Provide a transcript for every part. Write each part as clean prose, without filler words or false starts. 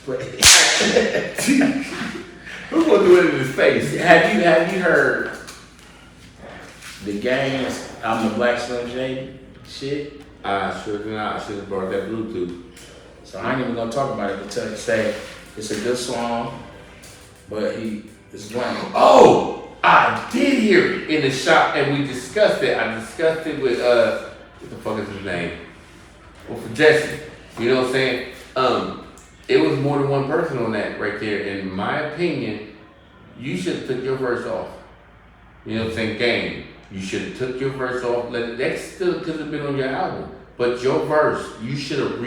Who's gonna do it in his face? Have you heard the Game's I'm the Black Slim Shady shit? I should have brought that Bluetooth. So I ain't even gonna talk about it until say it's a good song, but he is one. Oh, I did hear it in the shop, and we discussed it. I discussed it with what the fuck is his name? Well, for Jesse. You know what I'm saying? It was more than one person on that right there. In my opinion, you should have took your verse off. You know what I'm saying? Game. You should have took your verse off. That still could have been on your album. But your verse, you should have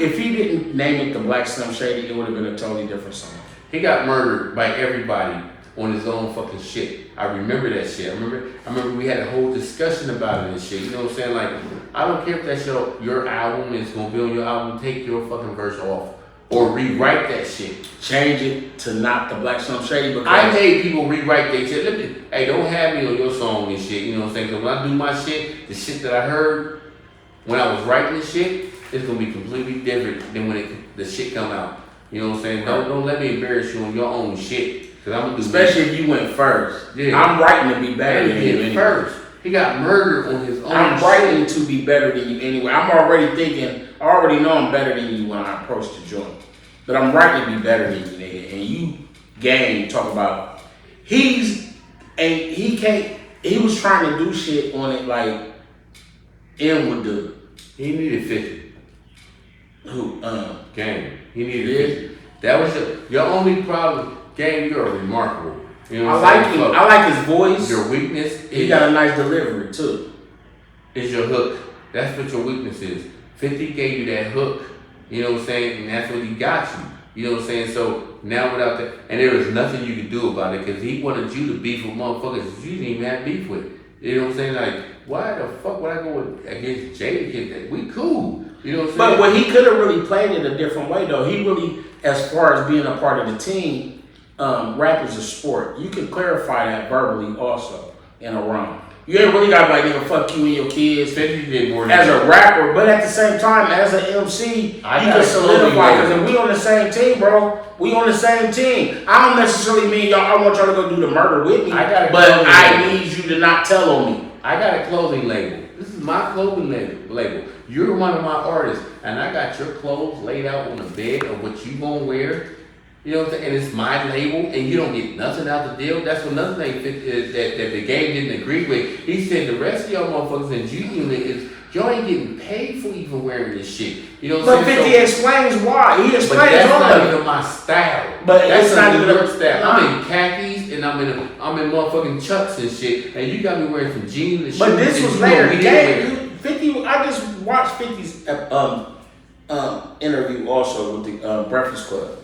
if he didn't name it the Black Slim Shady, it would have been a totally different song. He got murdered by everybody on his own fucking shit. I remember that shit. I remember we had a whole discussion about it and shit. You know what I'm saying? Like, I don't care if that's your album, it's gonna be on your album, take your fucking verse off. Or rewrite that shit. Change it to not the Black Slim Shady because I made people rewrite that shit. Hey, don't have me on your song and shit. You know what I'm saying? Because when I do my shit, the shit that I heard when I was writing this shit, it's gonna be completely different than when the shit come out. You know what I'm saying? Don't let me embarrass you on your own shit. Cause I'm gonna do especially if you went first. Yeah. I'm writing to be better than you anyway. First. He got murdered on his own. I'm writing to be better than you anyway. I'm already thinking, I already know I'm better than you when I approach the joint. But I'm writing to be better than you, nigga. And you, Game, talk about, he was trying to do shit on it like M would do. He needed 50. Who? Game. He needed 50. That was your only problem. Game, you're remarkable. You know I like his voice. Your weakness he got a nice delivery too. Is your hook. That's what your weakness is. 50 gave you that hook. You know what I'm saying? And that's what he got you. You know what I'm saying? So now without that, and there was nothing you could do about it because he wanted you to beef with motherfuckers you didn't even have beef with. You know what I'm saying? Like, why the fuck would I go against Jada? We cool. You know what I'm saying? But when he could have really played it a different way though. He really, as far as being a part of the team, rap is a sport. You can clarify that verbally also in a rhyme. You ain't really got like, nigga, fuck you and your kids. 50 did more as a rapper, but at the same time, as an MC, you can solidify. Because we on the same team, bro. We on the same team. I don't necessarily mean y'all. I want y'all to go do the murder with me, but I need you to not tell on me. I got a clothing label. This is my clothing label. You're one of my artists, and I got your clothes laid out on the bed of what you gonna wear. You know what I'm saying? And it's my label, and you don't get nothing out the deal. That's another thing that the Game didn't agree with. He said the rest of y'all motherfuckers in G Unit is y'all ain't getting paid for even wearing this shit. You know what I'm saying? But 50 explains why. He explains but that's all not of it. even my style. But that's it's not even your style. Nah. I'm in khakis and I'm in motherfucking chucks and shit, and you got me wearing some jeans and shit. But this was later. The Game, 50. I just watched 50's interview also with the Breakfast Club.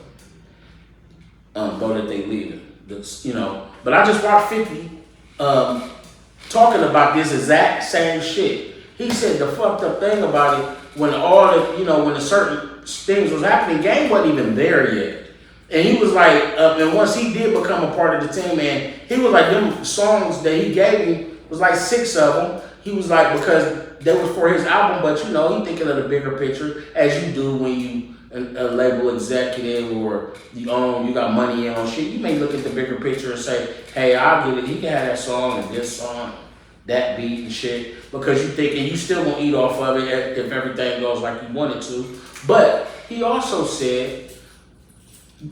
Though that they leave it, you know. But I just watched 50 talking about this exact same shit. He said the fucked up thing about it when all the, you know, when the certain things was happening, Game wasn't even there yet. And he was like, and once he did become a part of the team, man, he was like, them songs that he gave me was like 6 of them. He was like, because they was for his album, but you know, he thinking of the bigger picture as you do when you a label executive or you got money in on shit. You may look at the bigger picture and say, hey, I'll get it. He can have that song and this song, that beat and shit, because you thinking you still gonna eat off of it if everything goes like you want it to. But he also said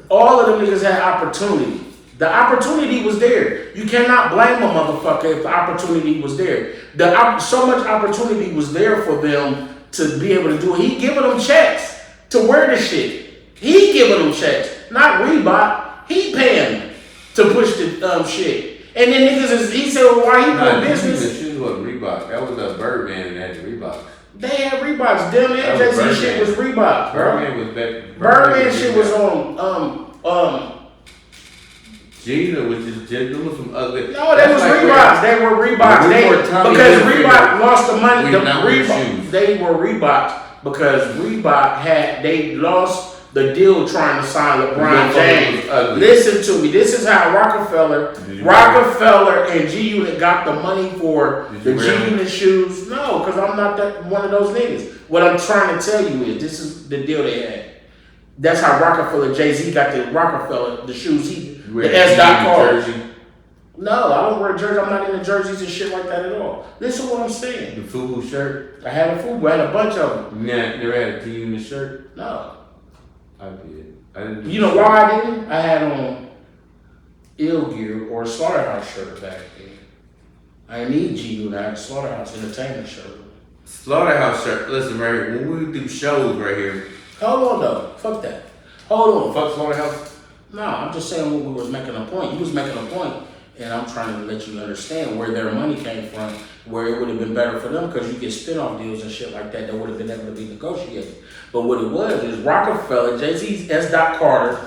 all of them niggas had opportunity. The opportunity was there. You cannot blame a motherfucker if the opportunity was there. So much opportunity was there for them to be able to do it. He giving them checks to wear the shit. He giving them checks, not Reebok. He paying them to push the shit. And then niggas he said, well, why he doing business? The shoes wasn't Reebok. That was a Birdman that had Reebok. They had Reeboks. Them and Jay-Z shit was Reebok, bro. Birdman was better. Birdman shit was on Gina was just them was some ugly. No, they was like Reeboks. They were Reeboks. Because Reebok lost the money. They were Reeboks. Because Reebok they lost the deal trying to sign LeBron James. Listen to me. This is how Rockefeller and G Unit got the money for the G Unit shoes. No, because I'm not one of those niggas. What I'm trying to tell you is this is the deal they had. That's how Rockefeller, Jay-Z got the Rockefeller, the shoes, the S. Jersey. No, I don't wear a jersey. I'm not into jerseys and shit like that at all. Listen to what I'm saying. The FUBU shirt? I had a FUBU. I had a bunch of them. Yeah, never had a G-Unit shirt? No. I did. I didn't. You know why I didn't? I had on Ill Gear or a Slaughterhouse shirt back then. I didn't need G-Unit. I had a Slaughterhouse Entertainment shirt. Slaughterhouse shirt. Listen, right here, when we do shows right here. Hold on, though. Fuck that. Hold on. Fuck Slaughterhouse? No, I'm just saying when we was making a point. You was making a point, and I'm trying to let you understand where their money came from, where it would have been better for them because you get spin-off deals and shit like that would have been able to be negotiated. But what it was is Rockefeller, Jay-Z's S. Carter,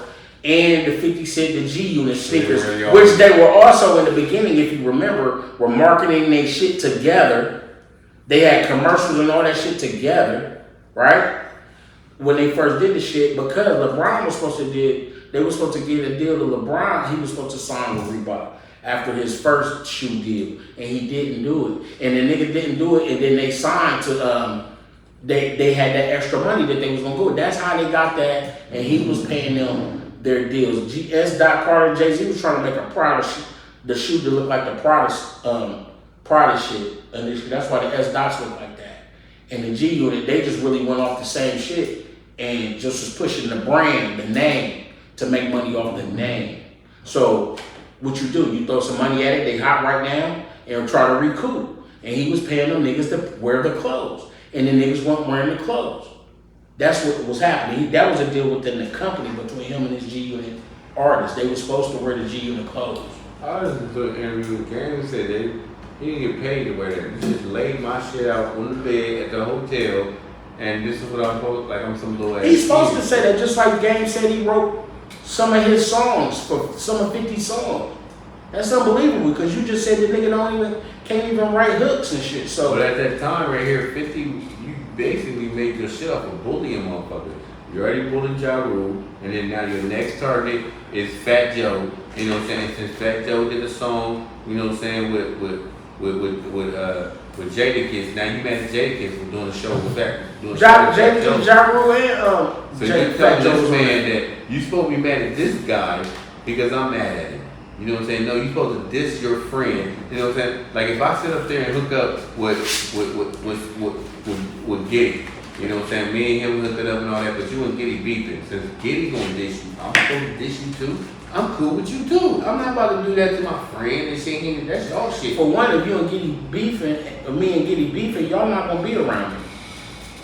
and the 50 Cent, the G-Unit sneakers, which they were also in the beginning, if you remember, were marketing their shit together. They had commercials and all that shit together, right? When they first did the shit, because LeBron was supposed to they were supposed to get a deal to LeBron, he was supposed to sign with Reebok after his first shoe deal, and he didn't do it. And the nigga didn't do it, and then they signed to, they had that extra money that they was gonna go. That's how they got that, and he was paying them their deals. S. Carter and Jay-Z was trying to make a Prada the shoe to look like the Prada shit, and that's why the S. Dots look like that. And the G-Unit, they just really went off the same shit and just was pushing the brand, the name, to make money off the name. So what you do, you throw some money at it, they hot right now, and try to recoup. And he was paying them niggas to wear the clothes. And the niggas weren't wearing the clothes. That's what was happening. That was a deal within the company between him and his G-Unit artists. They were supposed to wear the G-Unit clothes. I listened to an interview with Gary and said he didn't get paid to wear that. He just laid my shit out on the bed at the hotel, and this is what I'm supposed, like I'm some little ass. He's supposed to say that, just like Game said he wrote some of his songs for some of 50 songs. That's unbelievable because you just said the nigga can't even write hooks and shit. So, but at that time right here, 50, you basically made your shit off of bullying motherfuckers. You already bullied Ja Rule, and then now your next target is Fat Joe. You know what I'm saying? Since Fat Joe did a song, you know what I'm saying, with Jadakiss. Now you mad at Jadakiss for doing a show with that. Jadakiss, Ja Rule, and so you tell this man that you supposed to be mad at this guy because I'm mad at him. You know what I'm saying? No, you supposed to diss your friend. You know what I'm saying? Like if I sit up there and hook up with Giddy, you know what I'm saying? Me and him hooked it up and all that, but you and Giddy beefing. Since Giddy gonna diss you, I'm supposed to diss you too. I'm cool with you too. I'm not about to do that to my friend and shit. That's y'all shit. For one, if you and Giddy beefing, or me and Giddy beefing, y'all not gonna be around me.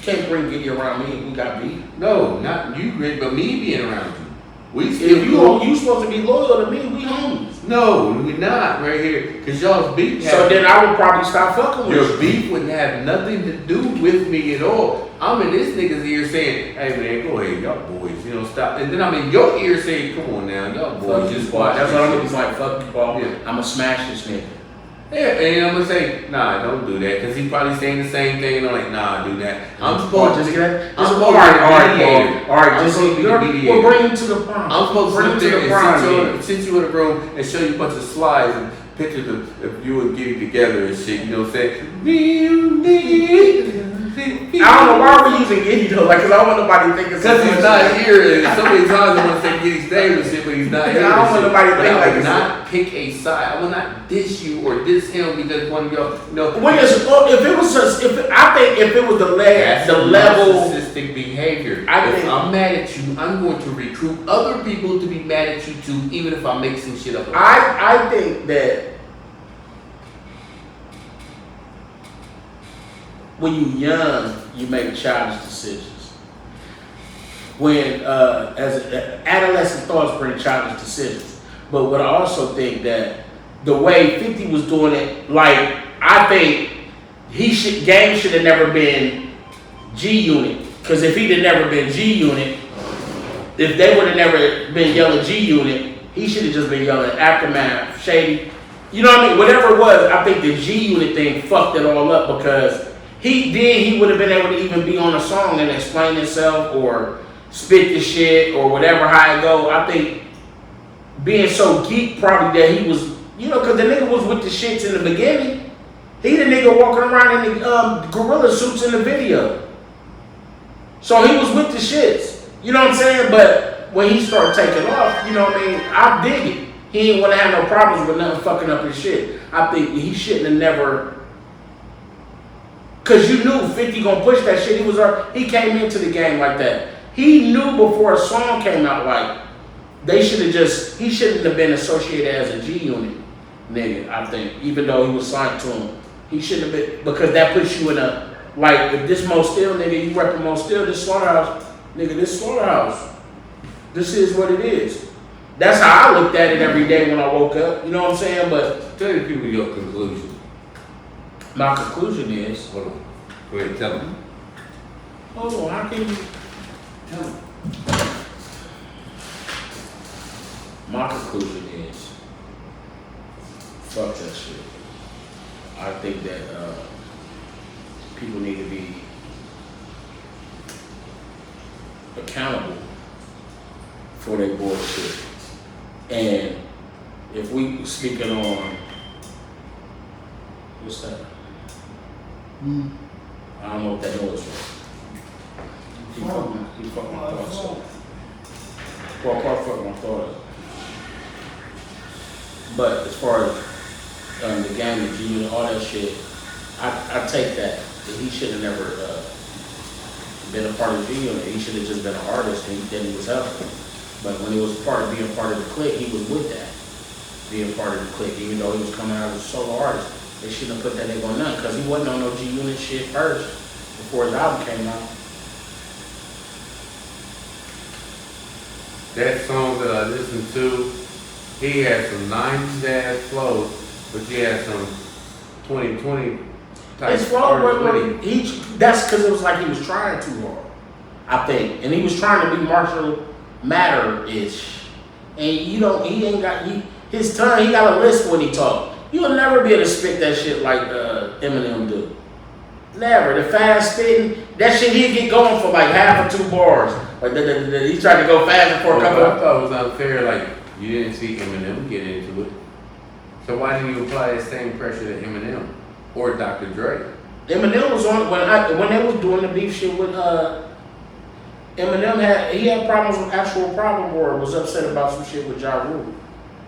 Can't bring Giddy around me if we got beef. No, not you, but me being around you. We still if you supposed to be loyal to me, we homies. No, we're not right here. Cause y'all's beef. So then I would probably stop fucking with you. Your beef wouldn't have nothing to do with me at all. I'm in this nigga's ear saying, hey man, go ahead, y'all boys, you know, stop. And then I'm in your ear saying, come on now, y'all boys, just watch. That's what I'm gonna be like, fuck you, Paul. Yeah. I'ma smash this nigga. Yeah, and I'm gonna say, nah, don't do that, cause he's probably saying the same thing, and I'm like, nah, do that. I'm supposed to be the mediator. We'll bring him to the prom. I'm supposed to sit there and sit you in a room and show you a bunch of slides and pictures of you and Giddy together and shit, you know what I'm saying? I don't know why we're using Giddy though, like, cause I don't want nobody thinking. Cause he's not here. And so many times I want to say Giddy's name and shit, but he's not here. I don't want nobody thinking like I will not pick a side. I will not diss you or diss him because one of y'all. No. If it was the level narcissistic behavior. If I'm mad at you, I'm going to recruit other people to be mad at you too, even if I make some shit up. I think that when you're young, you make childish decisions. When as adolescent thoughts bring childish decisions. But what I also think that the way 50 was doing it, like I think Game should have never been G-Unit. Because if he'd have never been G-Unit, if they would have never been yelling G-Unit, he should have just been yelling Aftermath, Shady. You know what I mean? Whatever it was, I think the G-Unit thing fucked it all up because he would have been able to even be on a song and explain himself or spit the shit or whatever, how it go. I think being so geek probably that he was, you know, because the nigga was with the shits in the beginning. He the nigga walking around in the gorilla suits in the video. So he was with the shits. You know what I'm saying? But when he started taking off, you know what I mean? I dig it. He ain't want to have no problems with nothing fucking up his shit. I think he shouldn't have never. Cause you knew 50 gonna push that shit. He came into the game like that. He knew before a song came out like he shouldn't have been associated as a G Unit nigga, I think. Even though he was signed to him. He shouldn't have been, because that puts you in a, like, if this Mo Steel nigga, you reppin' Mo Steel, this Slaughterhouse, nigga, this Slaughterhouse. This is what it is. That's how I looked at it every day when I woke up. You know what I'm saying? But tell the people your conclusion. My conclusion is. Hold on. Go ahead, tell them. Hold on, how can you tell them? My conclusion is, fuck that shit. I think that people need to be accountable for their bullshit. And if we speaking on, what's that? I don't know what that noise was. He fucked my thoughts up. Fuck my thoughts. But as far as the game, the G Unit, all that shit, I take that. He should have never been a part of the G Unit. He should have just been an artist and then he was helping. But when he was part of being part of the clique, he was with that. Being part of the clique, even though he was coming out as a solo artist. They shouldn't have put that nigga on nothing because he wasn't on no G Unit shit first before his album came out. That song that I listened to, he had some 90s ass flows, but he had some 2020 type his flow wasn't really, that's because it was like he was trying too hard, I think. And he was trying to be Marshall Matter-ish. And he ain't got, his tongue, he got a list when he talk. You'll never be able to spit that shit like Eminem do. Never. The fast spitting, that shit he'd get going for like half or 2 bars. Like he tried to go fast for a couple. I thought it was unfair, like you didn't see Eminem get into it. So why didn't you apply that same pressure to Eminem or Dr. Dre? Eminem was on when they was doing the beef shit with Eminem had problems with actual problem or was upset about some shit with Ja Rule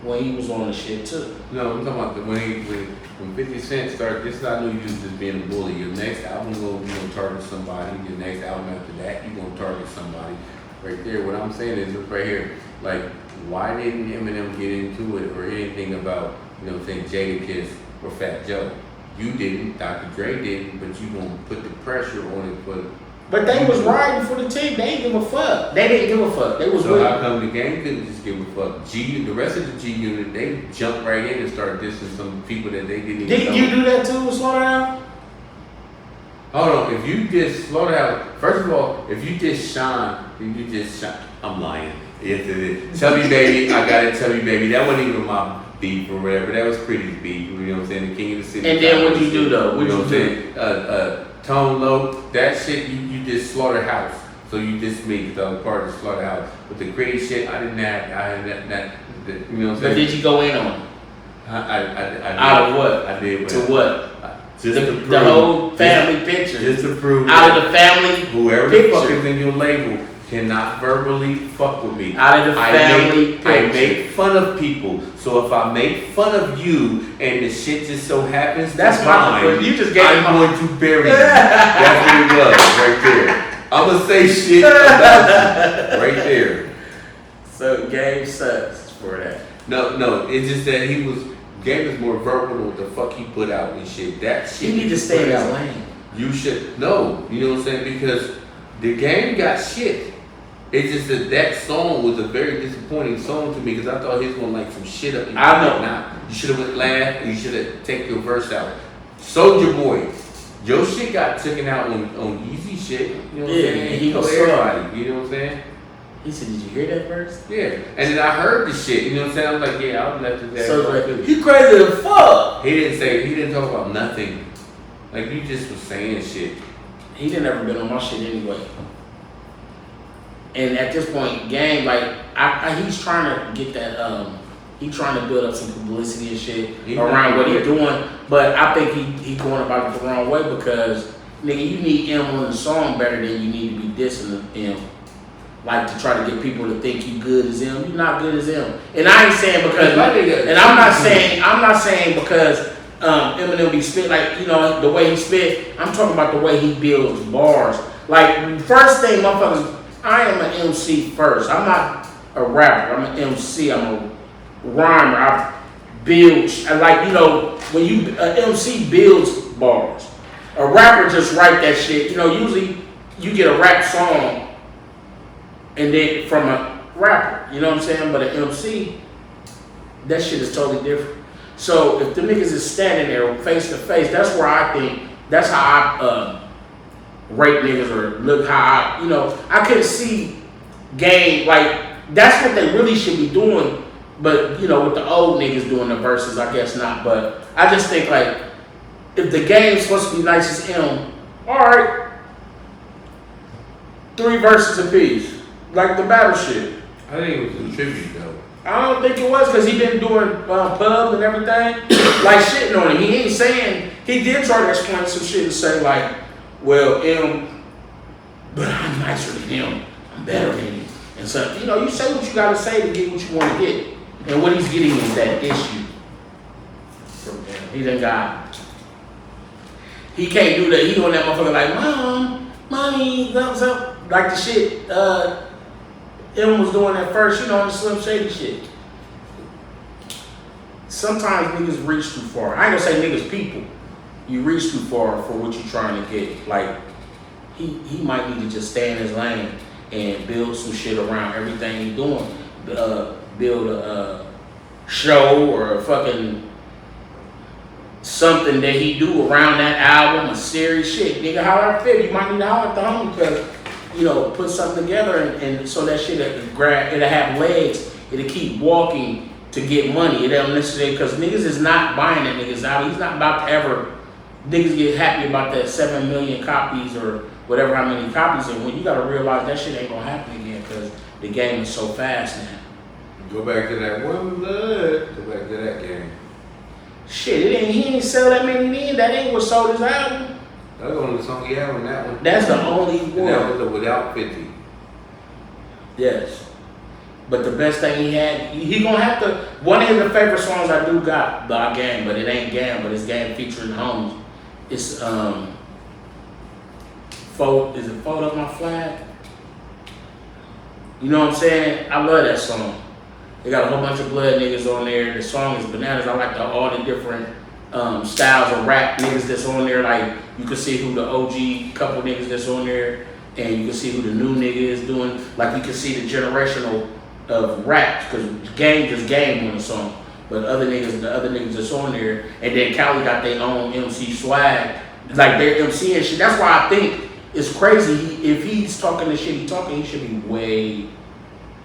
when he was on the shit too. No, I'm talking about when 50 Cent started. This is how I knew you was just being a bully. Your next album you gonna target somebody. Your next album after that you gonna target somebody. Right there. What I'm saying is right here. Like, why didn't Eminem get into it or anything about Jadakiss or Fat Joe? You didn't. Dr. Dre didn't. But you gonna put the pressure on it. But they was riding for the team. They didn't give a fuck. They didn't give a fuck. They was. So how come the game couldn't just give a fuck? The rest of the G Unit, they jumped right in and started dissing some people that they didn't even know. Didn't you do that too with Slaughterhouse? Hold on. If you diss Slaughterhouse, first of all, if you diss Sean, then you diss Sean. I'm lying. Yes, it is. Chubby Baby, I got it. Chubby Baby. That wasn't even my beef or whatever. That was Pretty's beef. You know what I'm saying? The King of the City. And then what'd you do though? You know what I'm saying? Tone Low, that shit, you did Slaughterhouse. So you dissed me because I was part of the Slaughterhouse. But the crazy shit, I didn't have, you know what I'm saying? But did you go in on it? I did. Out of what? I did. To what? Just to prove. The whole family picture. Just to prove. Out of the family whoever picture. the fuck is in your label cannot verbally fuck with me. Out of the family picture. I make fun of people. So if I make fun of you and the shit just so happens that's mine, you just gave I'm going to bury you. That's what it was right there. I'm going to say shit about you right there. So Game sucks for that. No, it's just that Game is more verbal than what the fuck he put out and shit. That shit. He need to stay in his lane. You should, no, you know what I'm saying? Because the Game got shit. It's just that song was a very disappointing song to me because I thought he was gonna like some shit up. I know. Now you should have went laugh and you should have taken your verse out. Soulja Boy, your shit got taken out on easy shit. You know what I'm saying? He was everybody. You know what I'm saying? He said, "Did you hear that verse?" Yeah, and then I heard the shit. You know what I'm saying? I was like, yeah, I was left his ass. So like, he crazy as fuck. He didn't talk about nothing. Like you just was saying shit. He didn't ever been on my shit anyway. And at this point, Game, like, he's trying to get that, he's trying to build up some publicity and shit around what he's doing. But I think he's going about it the wrong way because, nigga, you need him on the song better than you need to be dissing him. like to try to get people to think you good as him. You're not good as him. And I ain't saying because, and I'm not saying because Eminem be spit like, you know, the way he spit. I'm talking about the way he builds bars. Like, first thing, motherfuckers, I am an MC first. I'm not a rapper. I'm an MC. I'm a rhymer. I build, like, you know, when you, an MC builds bars. A rapper just write that shit. You know, usually you get a rap song and then from a rapper, you know what I'm saying? But an MC, that shit is totally different. So if the niggas is standing there face to face, that's where I think, that's how I rate niggas or look how I, you know, I couldn't see Game, like, that's what they really should be doing. But, you know, with the old niggas doing the verses, I guess not. But I just think, like, if the Game's supposed to be nice as him, alright, 3 verses apiece. Like the battle shit. I think it was a tribute though. I don't think it was because he been doing pubs and everything. Like shitting on him. He ain't saying, he did try to explain some shit and say like, well, but I'm nicer than him. I'm better than him. And so, you know, you say what you gotta say to get what you want to get. And what he's getting is that issue from him. He done got, he can't do that. He on that motherfucker like, mommy, thumbs up. Like the shit, M was doing at first, you know, on the Slim Shady shit. Sometimes niggas reach too far. I ain't gonna say niggas, people. You reach too far for what you're trying to get. Like, he might need to just stay in his lane and build some shit around everything he's doing. Build a show or a fucking something that he do around that album, a series shit. Nigga, however I feel, you might need to holler at the homie because, you know, put something together and so that shit it'll have legs, it'll keep walking to get money. It don't necessarily, because niggas is not buying that niggas out. He's not about to ever, niggas get happy about that 7 million copies or whatever how many copies, and when you gotta realize that shit ain't gonna happen again because the game is so fast now. Go back to that one blood. Go back to that game. Shit, he ain't sell that many then. That ain't what sold his album. That was the only song he had on that one. That's the only one. And that was without 50. Yes. But the best thing he had, he gonna have to, one of the favorite songs I do got by Game, but it ain't Game, but it's Game featuring Homies. It's, is it Fold Up My Flag? You know what I'm saying? I love that song. They got a whole bunch of blood niggas on there. The song is bananas. I like all the different styles of rap niggas that's on there. Like, you can see who the OG couple niggas that's on there, and you can see who the new nigga is doing. Like, you can see the generational of raps, because Game just Game on the song. But the other niggas that's on there, and then Cali got their own MC swag. Like, they're MC and shit. That's why I think it's crazy. If he's talking the shit he should be way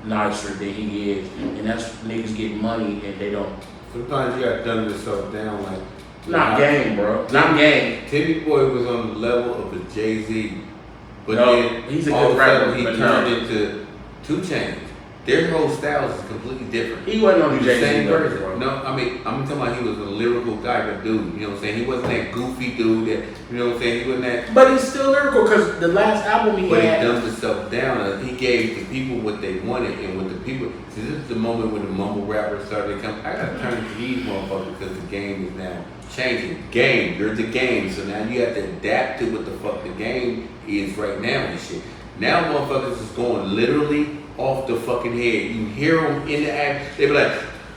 nicer than he is, and that's niggas getting money and they don't. Sometimes you gotta dumb yourself down, like. Not Game, bro. Not Game. Timmy Boy was on the level of a Jay-Z, but no, then he's a all good of a rapper. sudden he turned into 2 Chainz. Their whole styles is completely different. He wasn't on the Jay-Z same version. bro. No, I mean, I'm talking about he was a lyrical guy, but dude, you know what I'm saying? He wasn't that goofy dude that, you know what I'm saying? He wasn't that. But he's still lyrical because the last album he But had. he dumbed himself down. He gave the people what they wanted, and what the people. See, this is the moment when the mumble rappers started to come. I gotta turn to these motherfuckers because the game is now changing. Game, you're the game, so now you have to adapt to what the fuck the game is right now and shit. Now motherfuckers is going literally off the fucking head. You hear them in the act, they be like,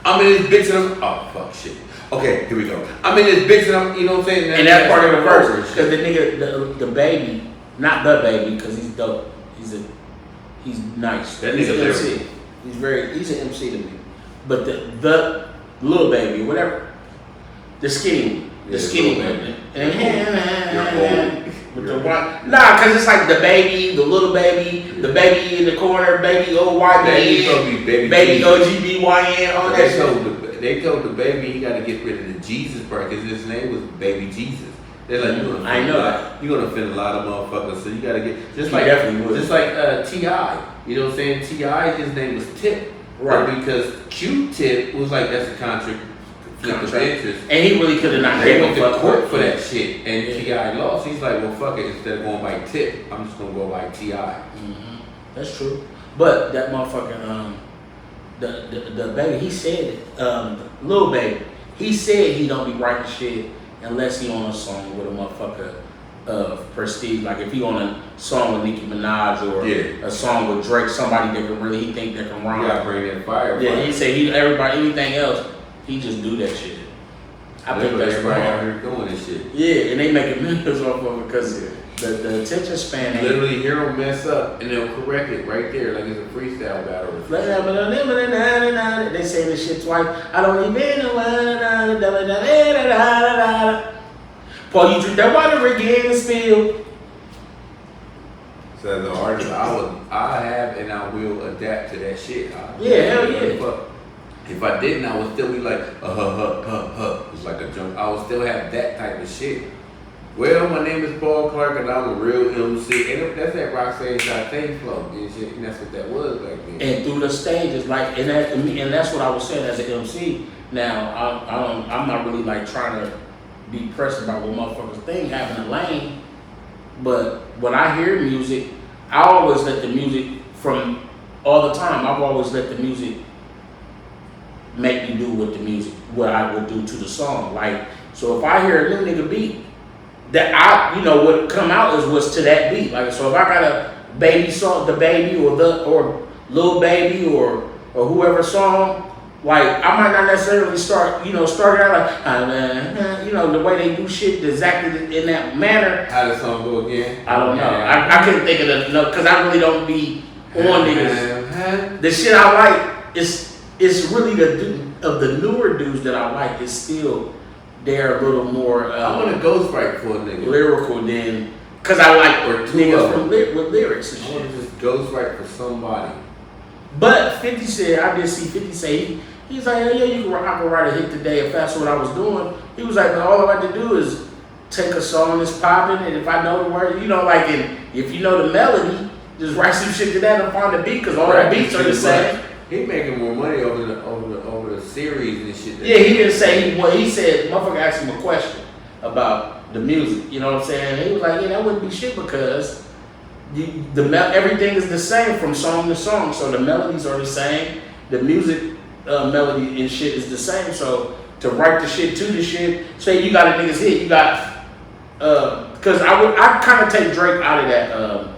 I'm in this bitch and I'm, oh fuck shit. Okay, here we go. I'm in this bitch and I'm, you know what I'm saying? And that's part of the verse. Because the nigga, the baby, not the baby, because he's dope. He's nice. That He's nigga an MC. He's an MC to me. But the little baby, whatever, the skinny one. The skinny one. With the one, nah, cause it's like the baby, the little baby, the baby in the corner, baby OYBN, baby OGBYN, all that shit. They told the baby he got to get rid of the Jesus part because his name was Baby Jesus. They're like, you're gonna offend a lot of motherfuckers, so you gotta get just like T.I. You know what I'm saying? T.I. his name was Tip, right? Because Q-Tip was like that's a contract. Interest. And he really could have not. They went to court for that shit, and T.I. lost. He's like, well, fuck it. Instead of going by Tip, I'm just gonna go by T.I. That's true. But that motherfucking the baby, he said it. Lil Baby, he said he don't be writing shit unless he on a song with a motherfucker of prestige. Like if he on a song with Nicki Minaj or a song with Drake, somebody that can really he think that can rhyme. You gotta bring that fire. Yeah, he said everybody anything else, he just do that shit. I think that's everybody right. out here doing this shit. Yeah, and they making millions off of it because the attention span ain't. Literally hear them mess up and they'll correct it right there like it's a freestyle battle. They say this shit twice. I don't even know. Paul, you drink that water again and spill. So as an artist, I have and I will adapt to that shit. Hell yeah. If I didn't, I would still be like, It's like a jump. I would still have that type of shit. Well, my name is Paul Clark and I'm a real MC. And that's that Roxanne Shotay flow and shit. And that's what that was back then. And through the stages, like, and that's what I was saying as an MC. Now, I'm not really like trying to be pressed about what motherfuckers think, having a lane. But when I hear music, I always let the music from all the time. I've always let the music make me do what I would do to the song. Like, so if I hear a new nigga beat, that what come out is what's to that beat. Like, so if I got a baby song, the baby or Lil Baby or whoever song, like I might not necessarily start out like, the way they do shit exactly in that manner. How the song go again? I don't know. I couldn't think of the because I really don't be on niggas. The shit I like it's really the newer dudes that I like is still they're a little more. I want to ghostwrite for a nigga. Lyrical than because I like niggas with lyrics and shit. I want to just ghostwrite for somebody. But 50 said, I did see 50 say, he's like, yeah, I can write a hit today if that's what I was doing. He was like, man, all I had to do is take a song that's popping, and if I know the word, and if you know the melody, just write some shit to that and find the beat, because all the beats are the same. He making more money over the series and shit. Yeah, he didn't say he said, motherfucker asked him a question about the music, you know what I'm saying? And he was like, yeah, that wouldn't be shit because everything is the same from song to song, so the melodies are the same, the music melody and shit is the same, so to write the shit to the shit, say you got a nigga's hit, you got, because I kind of take Drake out of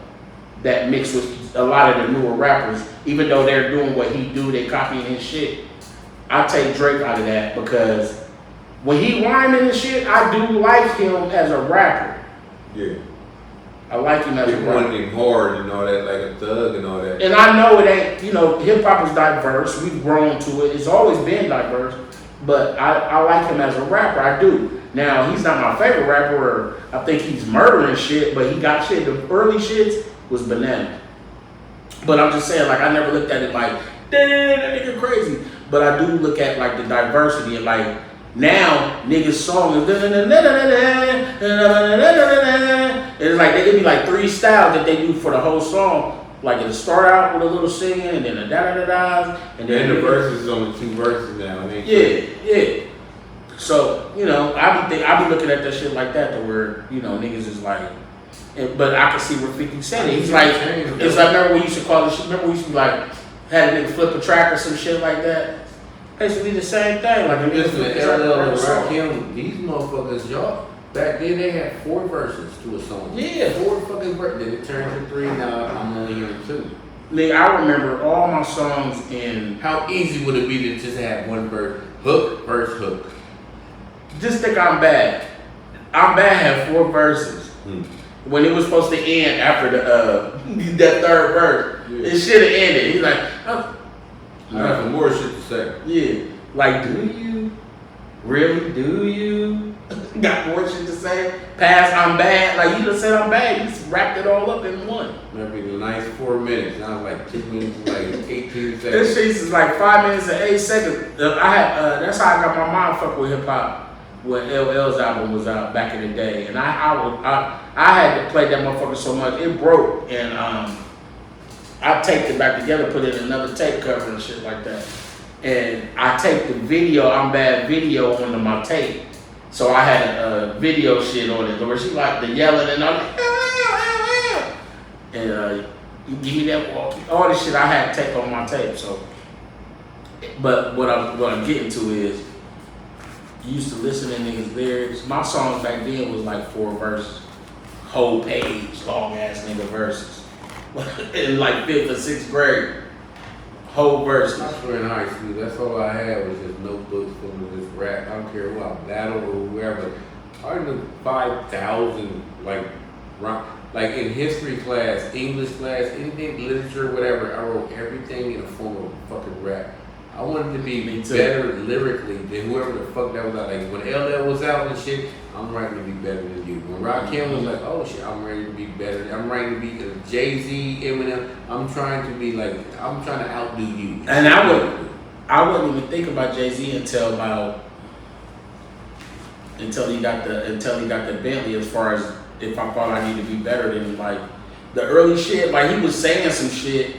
that mix with a lot of the newer rappers, even though they're doing what he do, they copying his shit. I take Drake out of that because when he rhyming and shit, I do like him as a rapper. Yeah. I like him as a rapper. People want him hard and all that, like a thug and all that. And I know it ain't, hip hop is diverse. We've grown to it. It's always been diverse. But I like him as a rapper. I do. Now, he's not my favorite rapper, or I think he's murdering shit, but he got shit. The early shits was banana. But I'm just saying, like, I never looked at it like, damn, that nigga crazy. But I do look at, like, the diversity and, like, now, niggas' song is and it's like, it'd be like 3 styles that they do for the whole song. Like, it'll start out with a little singing, and then a da-da-da-da, and then the verses is only 2 verses now. I mean, yeah. So, I be looking at that shit like that, to where, niggas is like, but I can see where 50 said it. He's like, it's like, remember we used to call this shit, remember we used to be like, had a nigga flip a track or some shit like that? Basically the same thing. Like, listen to LL and Rakim, these motherfuckers, y'all, back then they had 4 verses to a song. Yeah. 4 fucking verses. Then it turned to 3, now I'm only hearing 2. Nigga, I remember all my songs in... How easy would it be to just have 1 verse? Hook, verse, hook. Just think I'm Bad. I'm Bad had 4 verses. When it was supposed to end after that 3rd verse. Yeah. It should have ended. He's like, oh. I got some more shit to say. Yeah. Like, do you? Really? Do you? Got more shit to say? Past I'm Bad. Like, you just said I'm bad. You just wrapped it all up in one. That'd be a nice 4 minutes. Now it's like 2 minutes, like 18 seconds. This shit is like 5 minutes and 8 seconds. That's how I got my mind fucked with hip hop when LL's album was out back in the day. And I had to play that motherfucker so much. It broke. And I taped it back together, put it in another tape cover and shit like that. And I taped the video, I'm Bad video onto my tape. So I had a video shit on it where she like the yelling and I'm like, and You give me that walk. All this shit I had to take on my tape. So, but what I'm getting to is, you used to listen to niggas lyrics. My songs back then was like 4 verses, whole page, long ass nigga verses. In like 5th or 6th grade, whole verses. I swear in high school, that's all I had was just notebooks full of this rap. I don't care who I battled or whoever. I knew 5,000 like in history class, English class, anything, literature, whatever. I wrote everything in the form of fucking rap. I wanted to be better lyrically than whoever the fuck that was out. Like when LL was out and shit, I'm writing to be better than you. When Rakim was like, oh shit, I'm ready to be better. I'm ready to be Jay-Z, Eminem. I'm trying to outdo you. And I wouldn't even think about Jay-Z until he got the Bentley. As far as if I thought I need to be better than like the early shit, like he was saying some shit,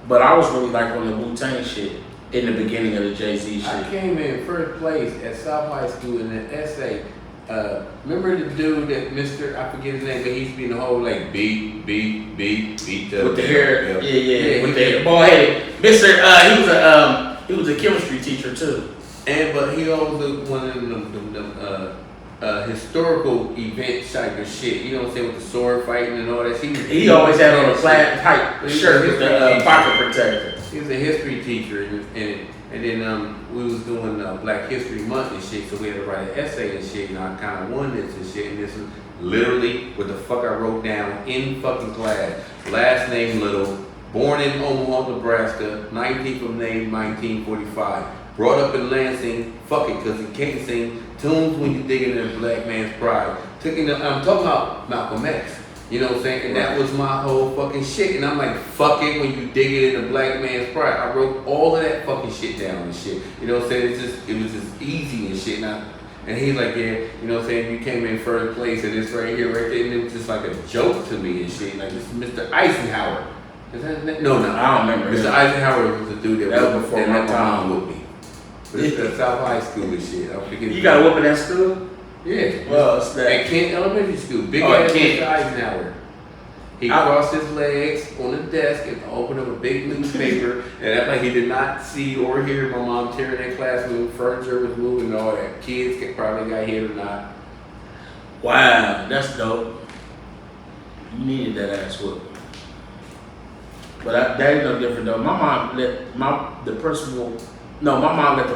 but I was really like on the Wu-Tang shit. In the beginning of the Jay-Z shit. I came in first place at South High School in an essay. Remember the dude that Mr. I forget his name, but he used to be in the whole like beat with the hair. Yeah, with the bald headed. Mr. He was a chemistry teacher too. But he always one of them historical event type of shit. You know what I'm saying, with the sword fighting and all that. He always had on a flat tight shirt with the pocket protector. He was a history teacher, and then we was doing Black History Month and shit, so we had to write an essay and shit, and I kind of won this and shit, and this was literally what the fuck I wrote down in fucking class. Last name Little, born in Omaha, Nebraska, 19th of May, 1945. Brought up in Lansing, fuck it, cause he can't sing tunes when you digging in a black man's pride. I'm talking about Malcolm X. You know what I'm saying? And that was my whole fucking shit. And I'm like, fuck it when you dig it in a black man's pride. I wrote all of that fucking shit down and shit. You know what I'm saying? It was just easy and shit. And he's like, yeah, you know what I'm saying? You came in first place and it's right here, right there. And it was just like a joke to me and shit. Like, this is Mr. Eisenhower. Is that No, I don't remember. Mr. Eisenhower was the dude that was before my time with me. But it's the South High School and shit. You got a whoop in that school? Yeah. Well, it's that. At Kent Elementary School. Big ass Mr. Eisenhower. He crossed his legs on the desk and opened up a big newspaper and act like he did not see or hear my mom tearing that classroom, furniture was moving and all that. Kids probably got hit or not. Wow, that's dope. You needed that ass whoop. But that ain't no different though. My mom let the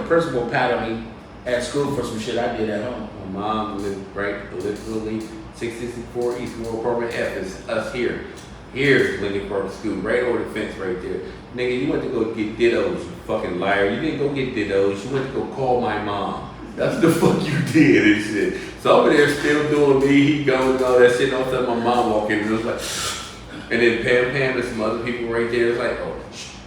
principal pat me at school for some shit I did at home. My mom lived literally 664 East World Apartment F is us here. Here's Lincoln Park School, right over the fence right there. Nigga, you went to go get dittos, you fucking liar. You didn't go get dittos, you went to go call my mom. That's the fuck you did and shit. So over there still doing me, he going and all that shit. And all of a sudden my mom walked in and it was like, and then Pam and some other people right there. It's like, oh,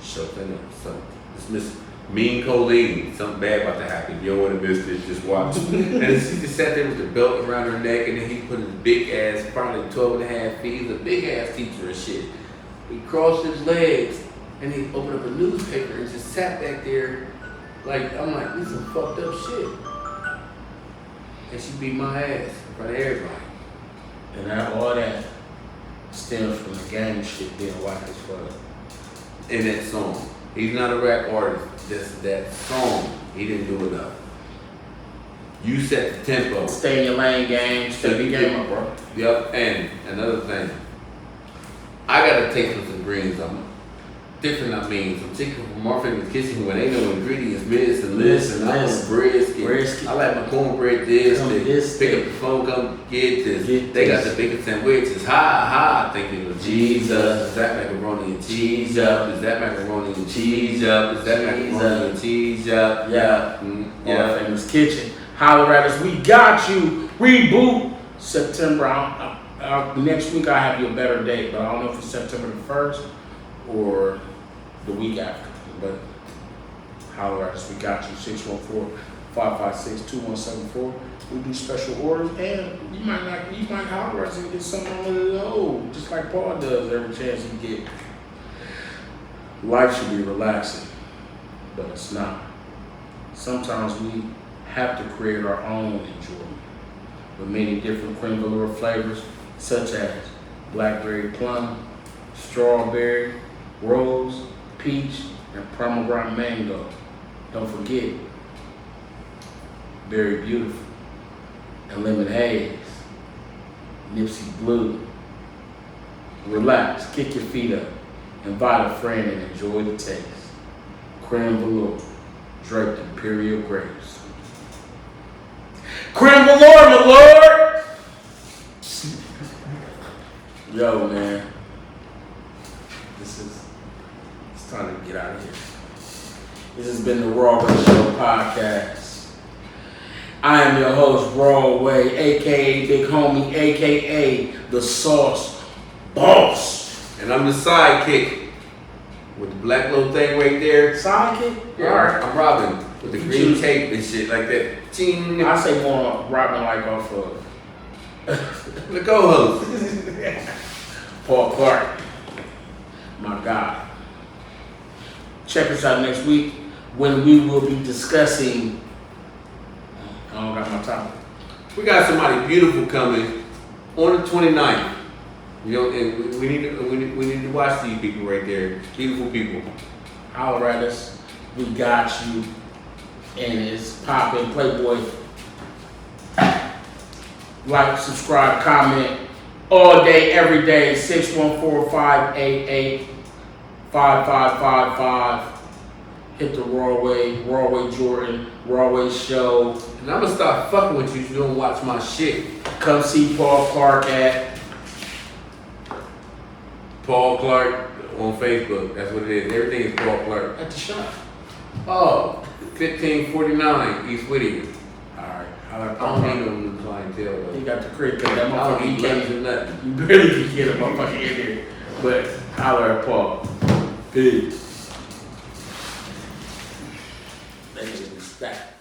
shut that up. So, it's Miss Mean Colleen, something bad about to happen. You don't want to miss this, just watch. And she just sat there with the belt around her neck, and then he put his big ass, probably 12 and a half feet. He's a big ass teacher and shit. He crossed his legs, and he opened up a newspaper and just sat back there. Like, I'm like, this is some fucked up shit. And she beat my ass in front of everybody. And all that stems from the gang shit being whack as fuck. In that song. He's not a rap artist. Just that song, he didn't do enough. You set the tempo. Stay in your lane, game. Step the game up, bro. Yep. And another thing, I gotta take some greens. I'm different. I mean, some chicken from Marfin's Kitchen when they know ingredients, this and this, and I want brisket. I like my cornbread this. Pick up the phone, come get this. They got the bacon sandwiches. Ha, thinking of Jesus. Is that macaroni and cheese up? Is that macaroni and cheese up? Is that macaroni and cheese up? Yeah. Famous Kitchen. Holler at us. We got you. Reboot. September. Next week I have you a better date, but I don't know if it's September the 1st or the week after. But holler at us. We got you. 614-556-2174. We do special orders, and you might holler at us and get something on the low, just like Paul does every chance he get. Life should be relaxing, but it's not. Sometimes we have to create our own enjoyment with many different creme brulee flavors, such as blackberry plum, strawberry, rose, peach, and pomegranate mango. Don't forget, Very Beautiful, and Lemon Haze, Nipsey Blue. Relax, kick your feet up, invite a friend and enjoy the taste. Creme velour, draped imperial grapes. Creme velour, my lord! Yo, man. It's time to get out of here. This has been the Raw Way Show podcast. I am your host, Raw Way, aka Big Homie, aka The Sauce Boss. And I'm the sidekick with the black little thing right there. Sidekick? Yeah, Alright. I'm Robin with the green tape and shit like that. Ching. I say more Robin like off of The co-host. Paul Clark. My God. Check us out next week when we will be discussing. I don't got my topic. We got somebody beautiful coming on the 29th. You know, and we need to watch these people right there. Beautiful people. Holler at us. We got you. And it's poppin'. Playboy. Like, subscribe, comment. All day, every day. 614-588-5555. Hit the Raw Way Jordan, Raw Way Show. And I'm gonna start fucking with you if you don't watch my shit. Come see Paul Clark at Paul Clark on Facebook. That's what it is. Everything is Paul Clark. the shop. Oh, 1549 East Whittier. Alright. I don't need no new clientele though. He got the crib because that I don't motherfucker, need he lunch can't. or nothing. You barely can get a motherfucker in there. But holler at Paul. Peace. That nigga is stacked.